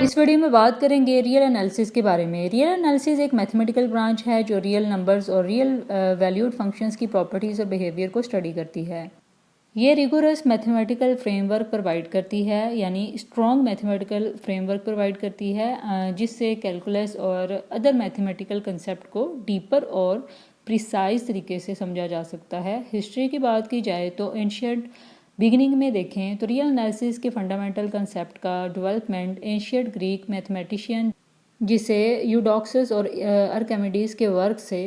इस वीडियो में बात करेंगे रियल एनालिसिस के बारे में। रियल एनालिसिस एक मैथमेटिकल ब्रांच है जो रियल नंबर्स और रियल वैल्यूड फंक्शंस की प्रॉपर्टीज़ और बिहेवियर को स्टडी करती है। ये रिगोरस मैथमेटिकल फ्रेमवर्क प्रोवाइड करती है, यानी स्ट्रॉन्ग मैथमेटिकल फ्रेमवर्क प्रोवाइड करती है जिससे कैलकुलस और अदर मैथमेटिकल कंसेप्ट को डीपर और प्रिसाइज तरीके से समझा जा सकता है। हिस्ट्री की बात की जाए तो एंशियंट बिगिनिंग में देखें तो रियल एनालिसिस के फंडामेंटल कंसेप्ट का डेवलपमेंट एंशियंट ग्रीक मैथमेटिशियन जिसे यूडोक्सस और आर्किमिडीज के वर्क से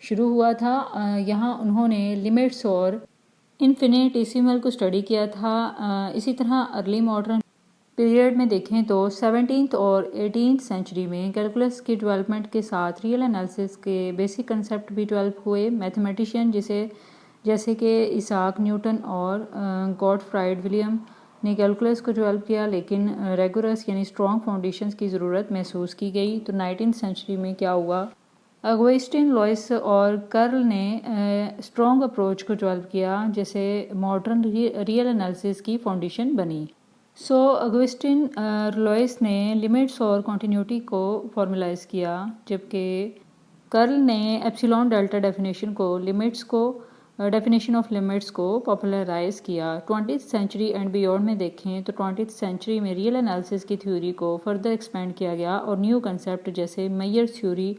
शुरू हुआ था। यहाँ उन्होंने लिमिट्स और इन्फिनिटेसिमल को स्टडी किया था। इसी तरह अर्ली मॉडर्न पीरियड में देखें तो 17th और 18th सेंचुरी में कैलकुलस की डेवलपमेंट के साथ रियल एनालिसिस के बेसिक कंसेप्ट भी डेवलप हुए। मैथमेटिशियन जैसे कि इसाक न्यूटन और गॉटफ्राइड विलियम ने कैलकुलस को डेवलप किया, लेकिन रेगुलस यानी स्ट्रॉन्ग फाउंडेशंस की ज़रूरत महसूस की गई। तो 19th सेंचुरी में क्या हुआ, ऑगस्टिन लॉइस और कर्ल ने स्ट्रॉन्ग अप्रोच को डेवलप किया, जैसे मॉडर्न रियल एनालिसिस की फाउंडेशन बनी। ऑगस्टिन लॉइस ने लिमिट्स और कॉन्टिन्यूटी को फॉर्मुलाइज किया, जबकि कर्ल ने epsilon delta definition of limits को पॉपुलराइज किया। 20th सेंचुरी एंड बियॉन्ड में देखें तो 20th सेंचुरी में रियल एनालिसिस की थ्योरी को फर्दर एक्सपेंड किया गया और न्यू कंसेप्ट जैसे मेयर थ्योरी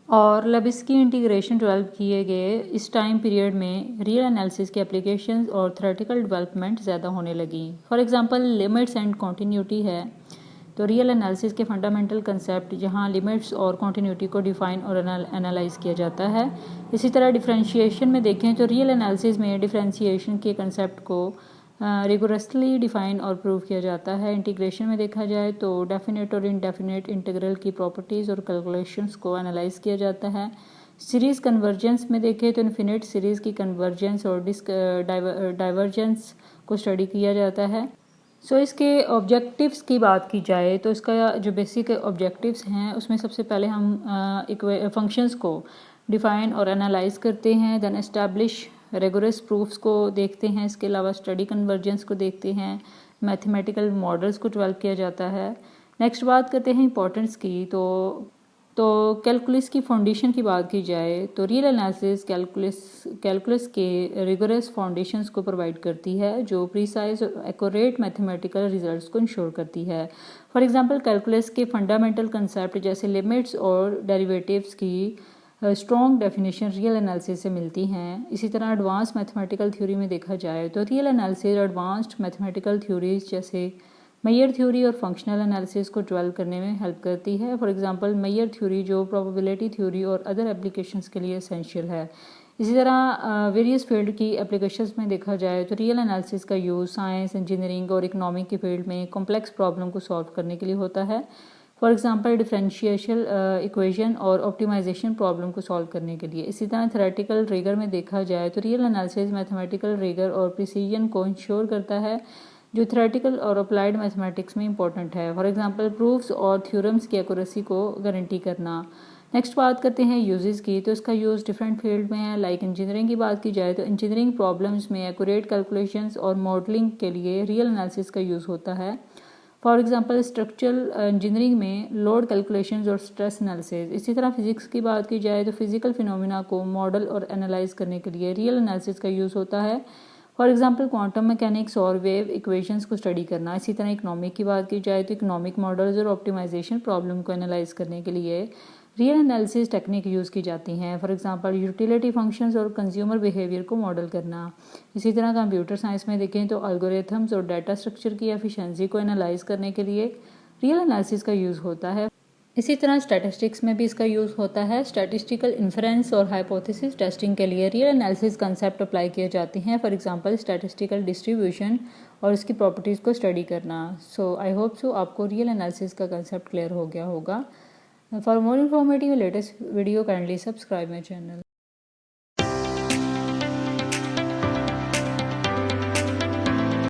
और लेबिस्की इंटीग्रेशन डेवलप किए गए। इस टाइम पीरियड में रियल एनालिसिस के एप्लीकेशंस और थ्योरेटिकल डेवलपमेंट ज़्यादा होने लगी। For example limits and continuity है तो रियल एनालिसिस के फंडामेंटल कंसेप्ट जहां लिमिट्स और कॉन्टिन्यूटी को डिफाइन और एनालाइज किया जाता है। इसी तरह डिफरेंशिएशन में देखें तो रियल एनालिसिस में डिफरेंशिएशन के कंसेप्ट को रिगोरसली डिफाइन और प्रूव किया जाता है। इंटीग्रेशन में देखा जाए तो डेफिनेट और इनडेफिनेट इंटीग्रल की प्रॉपर्टीज़ और कैलकुलेशंस को एनालाइज किया जाता है। सीरीज़ कन्वर्जेंस में देखें तो इन्फिनिट सीरीज़ की कन्वर्जेंस और डाइवर्जेंस को स्टडी किया जाता है। इसके ऑब्जेक्टिव्स की बात की जाए तो इसका जो बेसिक ऑब्जेक्टिव्स हैं उसमें सबसे पहले हम फंक्शंस को डिफ़ाइन और एनालाइज करते हैं, देन एस्टैब्लिश रिगोरस प्रूफ्स को देखते हैं, इसके अलावा स्टडी कन्वर्जेंस को देखते हैं, मैथमेटिकल मॉडल्स को डेवलप किया जाता है। नेक्स्ट बात करते हैं इंपॉर्टेंस की। तो कैलकुलस की फाउंडेशन की बात की जाए तो रियल एनालिसिस कैलकुलस के रिगोरस फाउंडेशंस को प्रोवाइड करती है जो प्रिसाइज और एक्यूरेट मैथमेटिकल रिजल्ट्स को इंश्योर करती है। फॉर एग्जांपल कैलकुलस के फंडामेंटल कंसेप्ट जैसे लिमिट्स और डेरिवेटिव्स की स्ट्रॉन्ग डेफिनेशन रियल एनालिसिस से मिलती हैं। इसी तरह एडवांस मैथमेटिकल थ्योरी में देखा जाए तो real analysis advanced mathematical theories जैसे मेयर थ्योरी और फंक्शनल एनालिसिस को डेवलप करने में हेल्प करती है। फॉर एग्जांपल मेयर थ्योरी जो प्रोबेबिलिटी थ्योरी और अदर एप्लीकेशंस के लिए एसेंशियल है। इसी तरह वेरियस फील्ड की एप्लीकेशंस में देखा जाए तो रियल एनालिसिस का यूज़ साइंस, इंजीनियरिंग और इकोनॉमिक की फील्ड में कॉम्प्लेक्स प्रॉब्लम को सॉल्व करने के लिए होता है। फॉर एग्जांपल डिफरेंशियल इक्वेशन और ऑप्टिमाइजेशन प्रॉब्लम को सॉल्व करने के लिए। इसी तरह थ्योरेटिकल रिगर में देखा जाए तो रियल एनालिसिस मैथमेटिकल रिगर और प्रिसीजन को इंश्योर करता है जो थ्योरेटिकल और अप्लाइड मैथमेटिक्स में इंपॉर्टेंट है। फॉर एग्जांपल प्रूफ्स और थ्योरम्स की एक्यूरेसी को गारंटी करना। नेक्स्ट बात करते हैं यूजेस की। तो इसका यूज़ डिफरेंट फील्ड में है। लाइक इंजीनियरिंग की बात की जाए तो इंजीनियरिंग प्रॉब्लम्स में एक्यूरेट कैलकुलेशंस और मॉडलिंग के लिए रियल एनालिसिस का यूज़ होता है। फॉर एग्जांपल स्ट्रक्चरल इंजीनियरिंग में लोड कैलकुलेशंस और स्ट्रेस एनालिसिस। इसी तरह फिजिक्स की बात की जाए तो फिजिकल फिनोमिना को मॉडल और एनालाइज करने के लिए रियल एनालिसिस का यूज़ होता है। फॉर एग्जांपल क्वांटम मैकेनिक्स और वेव इक्वेशंस को स्टडी करना। इसी तरह इकोनॉमिक की बात की जाए तो इकोनॉमिक मॉडल्स और ऑप्टिमाइजेशन प्रॉब्लम को एनालाइज करने के लिए रियल एनालिसिस टेक्निक यूज़ की जाती हैं। फॉर एग्जांपल यूटिलिटी फंक्शंस और कंज्यूमर बिहेवियर को मॉडल करना। इसी तरह कंप्यूटर साइंस में देखें तो एल्गोरिथम्स और डाटा स्ट्रक्चर की एफिशिएंसी को एनालाइज करने के लिए रियल एनालिसिस का यूज़ होता है। इसी तरह स्टैटिस्टिक्स में भी इसका यूज़ होता है। स्टैटिस्टिकल इन्फरेंस और हाइपोथेसिस टेस्टिंग के लिए रियल एनालिसिस कंसेप्ट अप्लाई किए जाते हैं। फॉर एग्जांपल स्टैटिस्टिकल डिस्ट्रीब्यूशन और इसकी प्रॉपर्टीज़ को स्टडी करना। आई होप आपको रियल एनालिसिस का कंसेप्ट क्लियर हो गया होगा। For more informative latest video kindly subscribe my channel.